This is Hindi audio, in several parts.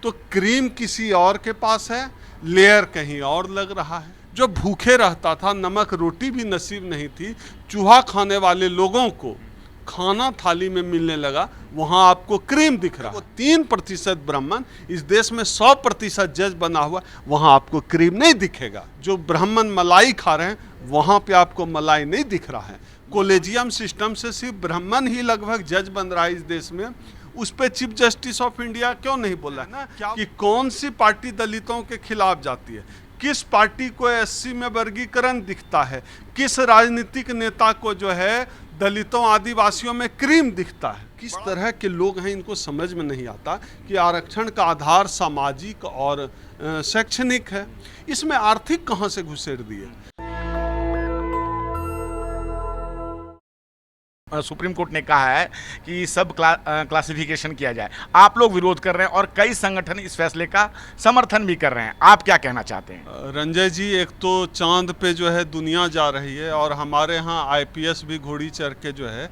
तो क्रीम किसी और के पास है, लेयर कहीं और लग रहा है। जो भूखे रहता था, नमक रोटी भी नसीब नहीं थी, चूहा खाने वाले लोगों को खाना थाली में मिलने लगा, वहां आपको क्रीम दिख रहा है। वो 3% ब्राह्मण इस देश में 100% जज बना हुआ, वहां आपको क्रीम नहीं दिखेगा। जो ब्राह्मण मलाई खा रहे हैं, वहां पे आपको मलाई नहीं दिख रहा है। कॉलेजियम सिस्टम से सिर्फ ब्राह्मण ही लगभग जज बन रहा है इस देश में। उस पे चीफ जस्टिस ऑफ इंडिया क्यों नहीं बोला है ना कि कौन सी पार्टी दलितों के खिलाफ जाती है, किस पार्टी को एससी में वर्गीकरण दिखता है, किस राजनीतिक नेता को जो है दलितों आदिवासियों में क्रीम दिखता है। किस तरह के लोग हैं, इनको समझ में नहीं आता कि आरक्षण का आधार सामाजिक और शैक्षणिक है, इसमें आर्थिक कहाँ से घुसेड़ दिए। सुप्रीम कोर्ट ने कहा है कि सब क्लासिफिकेशन किया जाए। आप लोग विरोध कर रहे हैं और कई संगठन इस फैसले का समर्थन भी कर रहे हैं। आप क्या कहना चाहते हैं? रंजय जी, एक तो चांद पे जो है दुनिया जा रही है और हमारे यहाँ आईपीएस भी घोड़ी चढ़ के जो है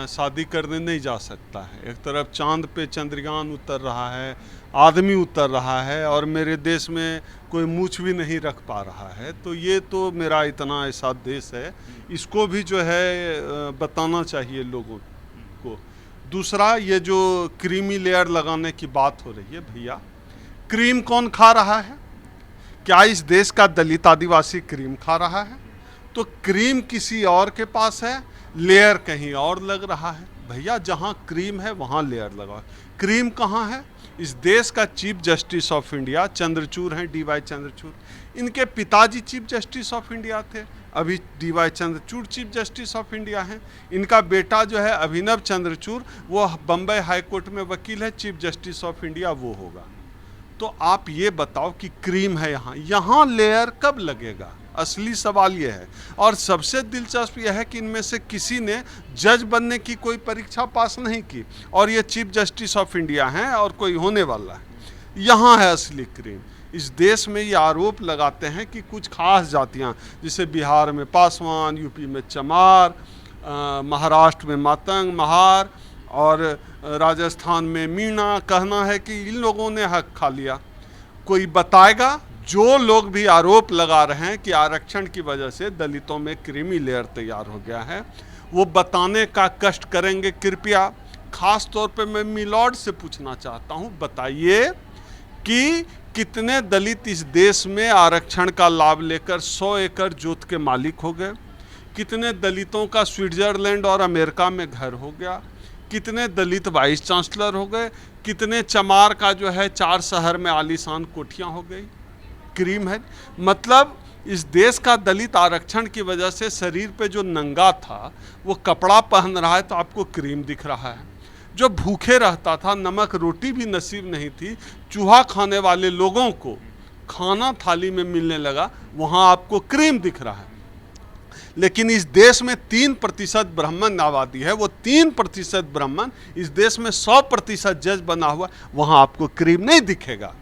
शादी करने नहीं जा सकता है। एक तरफ चांद पे चंद्रयान उतर रहा है, आदमी उतर रहा है, और मेरे देश में कोई मूछ भी नहीं रख पा रहा है। तो ये तो मेरा इतना ऐसा देश है, इसको भी जो है बताना चाहिए लोगों को। दूसरा, ये जो क्रीमी लेयर लगाने की बात हो रही है, भैया क्रीम कौन खा रहा है? क्या इस देश का दलित आदिवासी क्रीम खा रहा है? तो क्रीम किसी और के पास है, लेयर कहीं और लग रहा है। भैया जहाँ क्रीम है वहाँ लेयर लगा। क्रीम कहाँ है? इस देश का chief justice of India Chandrachud हैं, डीवाई चंद्रचूड़। इनके पिताजी चीफ जस्टिस ऑफ इंडिया थे, अभी DY Chandrachud chief justice of India हैं। इनका बेटा जो है अभिनव चंद्रचूड़, वो बम्बई हाई कोर्ट में वकील है, चीफ जस्टिस ऑफ इंडिया वो होगा। तो आप ये बताओ कि क्रीम है यहाँ लेयर कब लगेगा? असली सवाल ये है। और सबसे दिलचस्प यह है कि इनमें से किसी ने जज बनने की कोई परीक्षा पास नहीं की, और ये चीफ जस्टिस ऑफ इंडिया हैं और कोई होने वाला है। यहाँ है असली क्रीम। इस देश में ये आरोप लगाते हैं कि कुछ खास जातियाँ, जैसे बिहार में पासवान, यूपी में चमार, महाराष्ट्र में मातंग, महार, और राजस्थान में मीणा, कहना है कि इन लोगों ने हक खा लिया। कोई बताएगा? जो लोग भी आरोप लगा रहे हैं कि आरक्षण की वजह से दलितों में क्रीमी लेयर तैयार हो गया है, वो बताने का कष्ट करेंगे कृपया। खास तौर पे मैं मिलॉर्ड से पूछना चाहता हूँ, बताइए कि कितने दलित इस देश में आरक्षण का लाभ लेकर 100 एकड़ जोत के मालिक हो गए? कितने दलितों का स्विट्जरलैंड और अमेरिका में घर हो गया? कितने दलित वाइस चांसलर हो गए? कितने चमार का जो है 4 शहर में आलीशान कोठियाँ हो गई? क्रीम है। मतलब इस देश का दलित आरक्षण की वजह से शरीर पे जो नंगा था वो कपड़ा पहन रहा है, तो आपको क्रीम दिख रहा है। जो भूखे रहता था, नमक रोटी भी नसीब नहीं थी, चूहा खाने वाले लोगों को खाना थाली में मिलने लगा, वहाँ आपको क्रीम दिख रहा है। लेकिन इस देश में 3% ब्राह्मण आबादी है, वो 3% ब्राह्मण इस देश में 100% जज बना हुआ, वहाँ आपको क्रीम नहीं दिखेगा।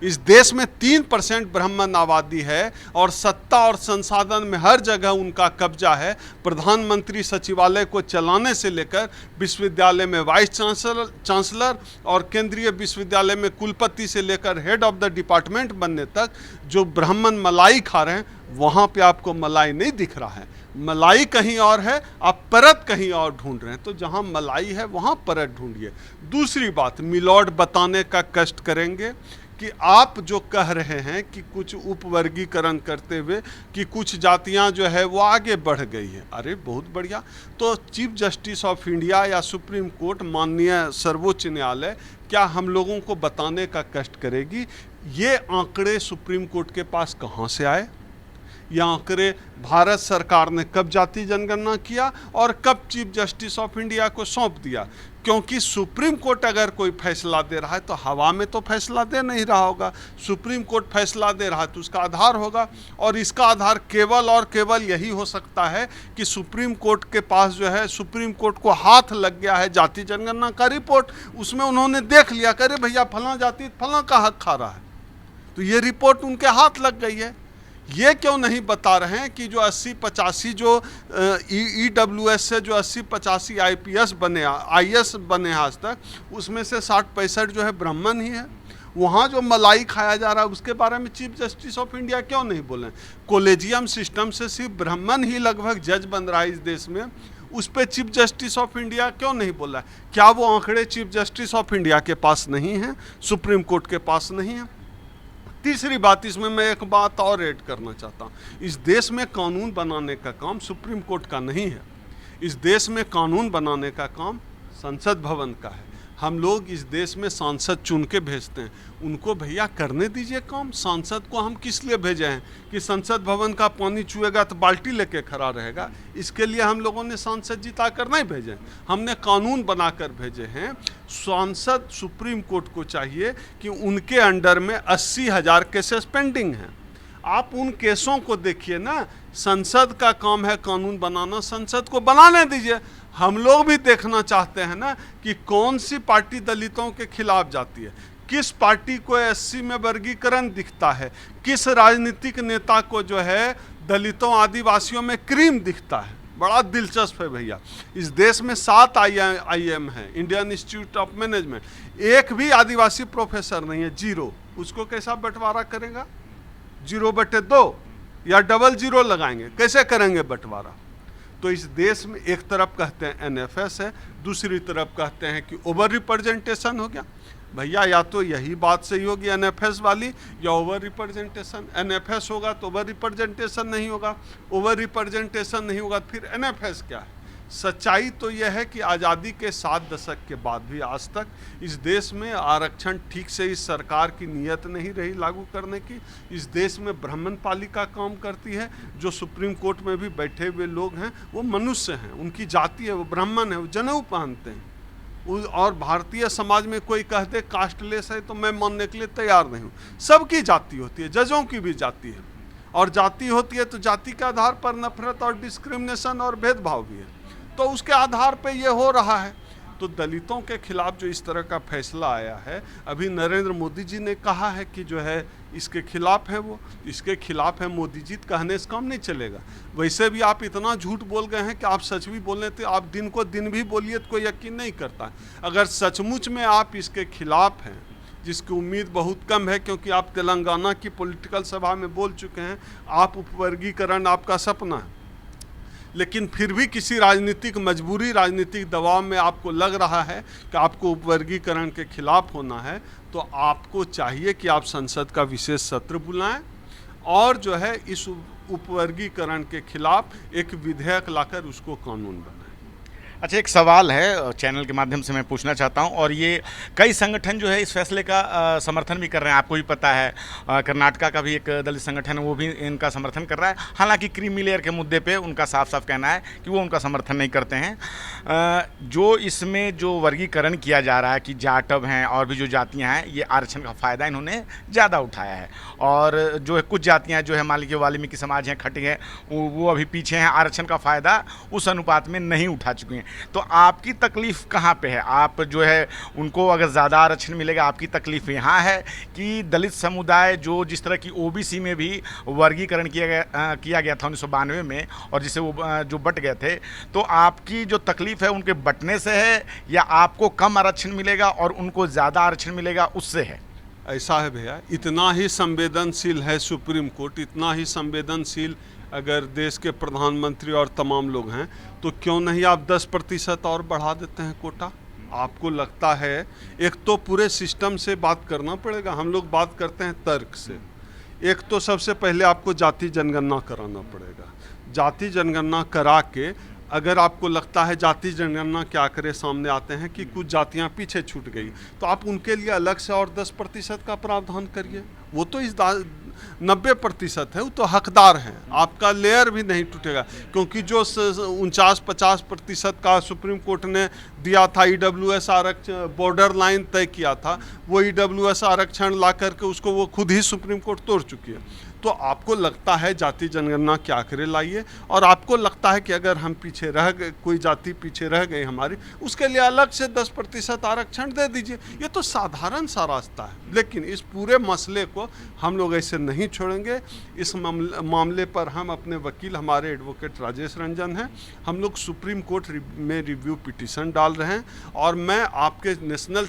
इस देश में 3% ब्राह्मण आबादी है और सत्ता और संसाधन में हर जगह उनका कब्जा है। प्रधानमंत्री सचिवालय को चलाने से लेकर विश्वविद्यालय में वाइस चांसलर और केंद्रीय विश्वविद्यालय में कुलपति से लेकर हेड ऑफ द डिपार्टमेंट बनने तक जो ब्राह्मण मलाई खा रहे हैं, वहाँ पे आपको मलाई नहीं दिख रहा है। मलाई कहीं और है, आप परत कहीं और ढूंढ रहे हैं। तो जहाँ मलाई है वहाँ परत ढूंढिए। दूसरी बात, मिलॉर्ड बताने का कष्ट करेंगे कि आप जो कह रहे हैं कि कुछ उपवर्गीकरण करते हुए कि कुछ जातियां जो है वो आगे बढ़ गई हैं। अरे बहुत बढ़िया। तो चीफ जस्टिस ऑफ इंडिया या सुप्रीम कोर्ट, माननीय सर्वोच्च न्यायालय, क्या हम लोगों को बताने का कष्ट करेगी? ये आंकड़े सुप्रीम कोर्ट के पास कहाँ से आए? ये आंकड़े भारत सरकार ने कब जाति जनगणना किया और कब चीफ जस्टिस ऑफ इंडिया को सौंप दिया? क्योंकि सुप्रीम कोर्ट अगर कोई फैसला दे रहा है तो हवा में तो फैसला दे नहीं रहा होगा। सुप्रीम कोर्ट फैसला दे रहा है तो उसका आधार होगा, और इसका आधार केवल और केवल यही हो सकता है कि सुप्रीम कोर्ट के पास जो है, सुप्रीम कोर्ट को हाथ लग गया है जाति जनगणना का रिपोर्ट, उसमें उन्होंने देख लिया, करे भैया फलां जाति फलां का हक खा रहा है, तो ये रिपोर्ट उनके हाथ लग गई है। ये क्यों नहीं बता रहे हैं कि जो 80-85 जो EWS से जो 80-85 IPS बने, IS बने आज तक, उसमें से 60-65 जो है ब्राह्मण ही है। वहाँ जो मलाई खाया जा रहा है उसके बारे में चीफ जस्टिस ऑफ इंडिया क्यों नहीं बोले? कोलेजियम सिस्टम से सिर्फ ब्राह्मण ही लगभग जज बन रहा है इस देश में, उस पर चीफ जस्टिस ऑफ इंडिया क्यों नहीं बोला? क्या वो आंकड़े चीफ जस्टिस ऑफ इंडिया के पास नहीं हैं, सुप्रीम कोर्ट के पास नहीं है? तीसरी बात, इसमें मैं एक बात और ऐड करना चाहता हूँ। इस देश में कानून बनाने का काम सुप्रीम कोर्ट का नहीं है, इस देश में कानून बनाने का काम संसद भवन का है। हम लोग इस देश में सांसद चुन के भेजते हैं, उनको भैया करने दीजिए काम। सांसद को हम किस लिए भेजे हैं कि संसद भवन का पानी चुएगा तो बाल्टी लेके खड़ा रहेगा? इसके लिए हम लोगों ने सांसद जिता कर नहीं भेजे, हमने कानून बनाकर भेजे हैं। सांसद सुप्रीम कोर्ट को चाहिए कि उनके अंडर में 80,000 केसेस पेंडिंग हैं, आप उन केसों को देखिए ना। संसद का काम है कानून बनाना, संसद को बनाने दीजिए। हम लोग भी देखना चाहते हैं ना कि कौन सी पार्टी दलितों के खिलाफ जाती है, किस पार्टी को एससी में वर्गीकरण दिखता है, किस राजनीतिक नेता को जो है दलितों आदिवासियों में क्रीम दिखता है। बड़ा दिलचस्प है भैया, इस देश में 7 IIM है, इंडियन इंस्टीट्यूट ऑफ मैनेजमेंट, एक भी आदिवासी प्रोफेसर नहीं है, 0। उसको कैसा बंटवारा करेगा? 0/2 या 00 लगाएंगे, कैसे करेंगे बंटवारा? तो इस देश में एक तरफ कहते हैं NFS है, दूसरी तरफ कहते हैं कि ओवर रिप्रेजेंटेशन हो गया। भैया या तो यही बात सही होगी NFS वाली या ओवर रिप्रेजेंटेशन। NFS होगा तो ओवर रिप्रेजेंटेशन नहीं होगा, ओवर रिप्रेजेंटेशन नहीं होगा फिर NFS क्या है? सच्चाई तो यह है कि आज़ादी के 7 दशक के बाद भी आज तक इस देश में आरक्षण ठीक से इस सरकार की नीयत नहीं रही लागू करने की। इस देश में ब्राह्मण पालिका काम करती है, जो सुप्रीम कोर्ट में भी बैठे हुए लोग हैं वो मनुष्य हैं, उनकी जाति है, वो ब्राह्मण है, वो जनेऊ पहनते हैं। और भारतीय समाज में कोई कह दे कास्टलेस है तो मैं मानने के लिए तैयार नहीं हूँ। सबकी जाति होती है, जजों की भी जाति है, और जाति होती है तो जाति के आधार पर नफरत और डिस्क्रिमिनेशन और भेदभाव भी है, तो उसके आधार पे ये हो रहा है। तो दलितों के खिलाफ जो इस तरह का फैसला आया है, अभी नरेंद्र मोदी जी ने कहा है कि जो है इसके खिलाफ है, वो इसके खिलाफ है। मोदी जी कहने से काम नहीं चलेगा। वैसे भी आप इतना झूठ बोल गए हैं कि आप सच भी बोलने थे, आप दिन को दिन भी बोलिए तो कोई यकीन नहीं करता। अगर सचमुच में आप इसके खिलाफ हैं, जिसकी उम्मीद बहुत कम है क्योंकि आप तेलंगाना की पॉलिटिकल सभा में बोल चुके हैं, आप उपवर्गीकरण आपका सपना है, लेकिन फिर भी किसी राजनीतिक मजबूरी, राजनीतिक दबाव में आपको लग रहा है कि आपको उपवर्गीकरण के खिलाफ होना है, तो आपको चाहिए कि आप संसद का विशेष सत्र बुलाएं और जो है इस उपवर्गीकरण के खिलाफ एक विधेयक लाकर उसको कानून बनाएं। अच्छा, एक सवाल है चैनल के माध्यम से मैं पूछना चाहता हूं, और ये कई संगठन जो है इस फैसले का समर्थन भी कर रहे हैं। आपको भी पता है कर्नाटका का भी एक दलित संगठन है, वो भी इनका समर्थन कर रहा है। हालांकि क्रीमी लेयर के मुद्दे पे उनका साफ साफ कहना है कि वो उनका समर्थन नहीं करते हैं। जो इसमें जो वर्गीकरण किया जा रहा है कि जाटव हैं और भी जो जातियाँ हैं, ये आरक्षण का फ़ायदा इन्होंने ज़्यादा उठाया है, और जो है कुछ जातियाँ जो है मान लीजिए वाल्मीकि समाज हैं, खटी हैं, वो अभी पीछे हैं, आरक्षण का फ़ायदा उस अनुपात में नहीं उठा चुके हैं। तो आपकी तकलीफ़ कहाँ पे है? आप जो है उनको अगर ज़्यादा आरक्षण मिलेगा, आपकी तकलीफ़ यहाँ है कि दलित समुदाय जो जिस तरह की OBC में भी वर्गीकरण किया गया था 1992 में, और जिसे वो जो बट गए थे, तो आपकी जो तकलीफ़ है उनके बटने से है या आपको कम आरक्षण मिलेगा और उनको ज़्यादा आरक्षण मिलेगा उससे है? ऐसा है भैया, इतना ही संवेदनशील है सुप्रीम कोर्ट, इतना ही संवेदनशील अगर देश के प्रधानमंत्री और तमाम लोग हैं, तो क्यों नहीं आप 10% और बढ़ा देते हैं कोटा? आपको लगता है, एक तो पूरे सिस्टम से बात करना पड़ेगा, हम लोग बात करते हैं तर्क से। एक तो सबसे पहले आपको जाति जनगणना कराना पड़ेगा, जाति जनगणना करा के अगर आपको लगता है जाति जनगणना के आंकड़े सामने आते हैं कि कुछ जातियां पीछे छूट गई, तो आप उनके लिए अलग से और 10% का प्रावधान करिए। वो तो इस 90% है, वो तो हकदार हैं, आपका लेयर भी नहीं टूटेगा, क्योंकि जो 49-50% का सुप्रीम कोर्ट ने दिया था EWS आरक्षण, बॉर्डर लाइन तय किया था, वो EWS आरक्षण ला करके उसको वो खुद ही सुप्रीम कोर्ट तोड़ चुकी है। तो आपको लगता है जाति जनगणना के आंकड़े लाइए, और आपको लगता है कि अगर हम पीछे रह गए, कोई जाति पीछे रह गई हमारी, उसके लिए अलग से 10% आरक्षण दे दीजिए। ये तो साधारण सा रास्ता है, लेकिन इस पूरे मसले को हम लोग ऐसे नहीं छोड़ेंगे। इस मामले पर हम अपने वकील, हमारे एडवोकेट राजेश रंजन हैं, हम लोग सुप्रीम कोर्ट में रिव्यू पिटीशन डाल रहे हैं। और मैं आपके नेशनल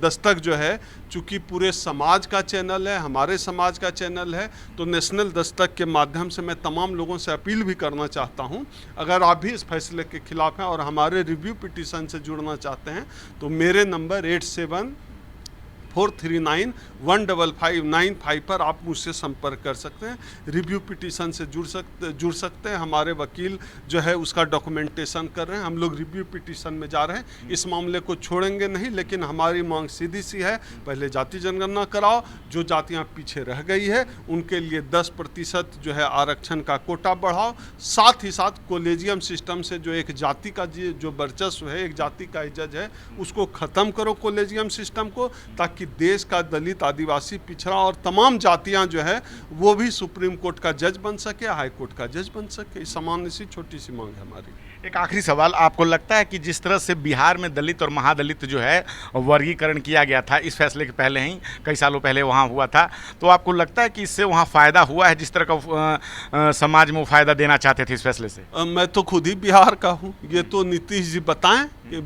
दस्तक जो है, चूँकि पूरे समाज का चैनल है, हमारे समाज का चैनल है, तो नेशनल दस्तक के माध्यम से मैं तमाम लोगों से अपील भी करना चाहता हूं, अगर आप भी इस फैसले के खिलाफ हैं और हमारे रिव्यू पिटीशन से जुड़ना चाहते हैं तो मेरे नंबर 8743915595 पर आप मुझसे संपर्क कर सकते हैं। रिव्यू पिटीशन से जुड़ सकते हैं। हमारे वकील जो है उसका डॉक्यूमेंटेशन कर रहे हैं। हम लोग रिव्यू पिटीशन में जा रहे हैं। इस मामले को छोड़ेंगे नहीं, लेकिन हमारी मांग सीधी सी है, पहले जाति जनगणना कराओ, जो जातियां पीछे रह गई है उनके लिए 10% जो है आरक्षण का कोटा बढ़ाओ, साथ ही साथ कॉलेजियम सिस्टम से जो एक जाति का जो वर्चस्व है, एक जाति का इज्जत है, उसको ख़त्म करो कॉलेजियम सिस्टम को, ताकि देश का दलित, आदिवासी, पिछड़ा और तमाम जातियां जो है वो भी सुप्रीम कोर्ट का जज बन सके, हाई कोर्ट का जज बन सके। सामान्य सी छोटी सी मांग है हमारी। एक आखिरी सवाल, आपको लगता है कि जिस तरह से बिहार में दलित और महादलित जो है वर्गीकरण किया गया था इस फैसले के पहले ही, कई सालों पहले वहाँ हुआ था, तो आपको लगता है कि इससे वहाँ फ़ायदा हुआ है जिस तरह का समाज में वो फ़ायदा देना चाहते थे इस फैसले से? मैं तो खुद ही बिहार का हूँ, ये तो नीतीश जी बताएं कि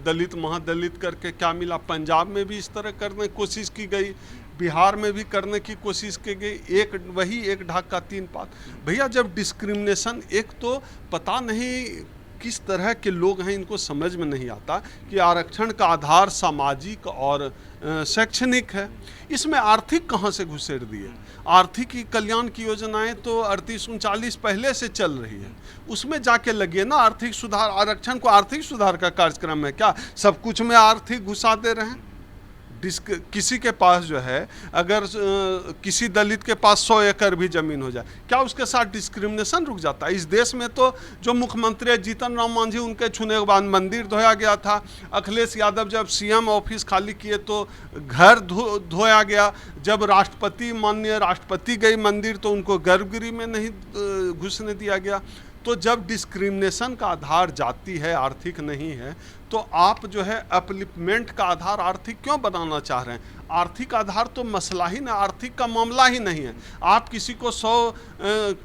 दलित महादलित करके क्या मिला। पंजाब में भी इस तरह करने की कोशिश की गई, बिहार में भी करने की कोशिश की गई, एक ढाका 3 पात। भैया जब डिस्क्रिमिनेशन, एक तो पता नहीं किस तरह के लोग हैं, इनको समझ में नहीं आता कि आरक्षण का आधार सामाजिक और शैक्षणिक है, इसमें आर्थिक कहाँ से घुसेड़ दिए। आर्थिक कल्याण की योजनाएं तो 38-39 पहले से चल रही है, उसमें जाके लगे ना आर्थिक सुधार। आरक्षण को आर्थिक सुधार का कार्यक्रम है क्या? सब कुछ में आर्थिक घुसा दे रहे हैं। किसी के पास जो है, अगर किसी दलित के पास 100 एकड़ भी जमीन हो जाए, क्या उसके साथ डिस्क्रिमिनेशन रुक जाता है? इस देश में तो जो मुख्यमंत्री है जीतन राम मांझी, उनके छूने के बाद मंदिर धोया गया था। अखिलेश यादव जब सीएम ऑफिस खाली किए तो घर धोया गया। जब माननीय राष्ट्रपति गई मंदिर तो उनको गर्भगृह में नहीं घुसने दिया गया। तो जब डिस्क्रिमिनेशन का आधार जाति है, आर्थिक नहीं है, तो आप जो है अपलिफ्टमेंट का आधार आर्थिक क्यों बनाना चाह रहे हैं? आर्थिक आधार तो मसला ही ना, आर्थिक का मामला ही नहीं है। आप किसी को 100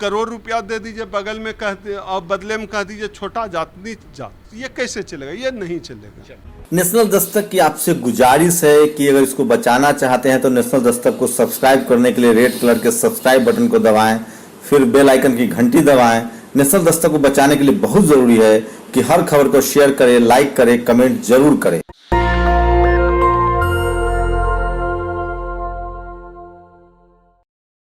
करोड़ रुपया दे दीजिए, बगल में कह दे और बदले में कह दीजिए छोटा जात नीच जात, ये कैसे चलेगा? ये नहीं चलेगा। नेशनल दस्तक की आपसे गुजारिश है कि अगर इसको बचाना चाहते हैं तो नेशनल दस्तक को सब्सक्राइब करने के लिए रेड कलर के सब्सक्राइब बटन को दबाएं, फिर बेल आइकन की घंटी दबाएं। नेशनल दस्तक को बचाने के लिए बहुत ज़रूरी है कि हर खबर को शेयर करें, लाइक करें, कमेंट जरूर करें।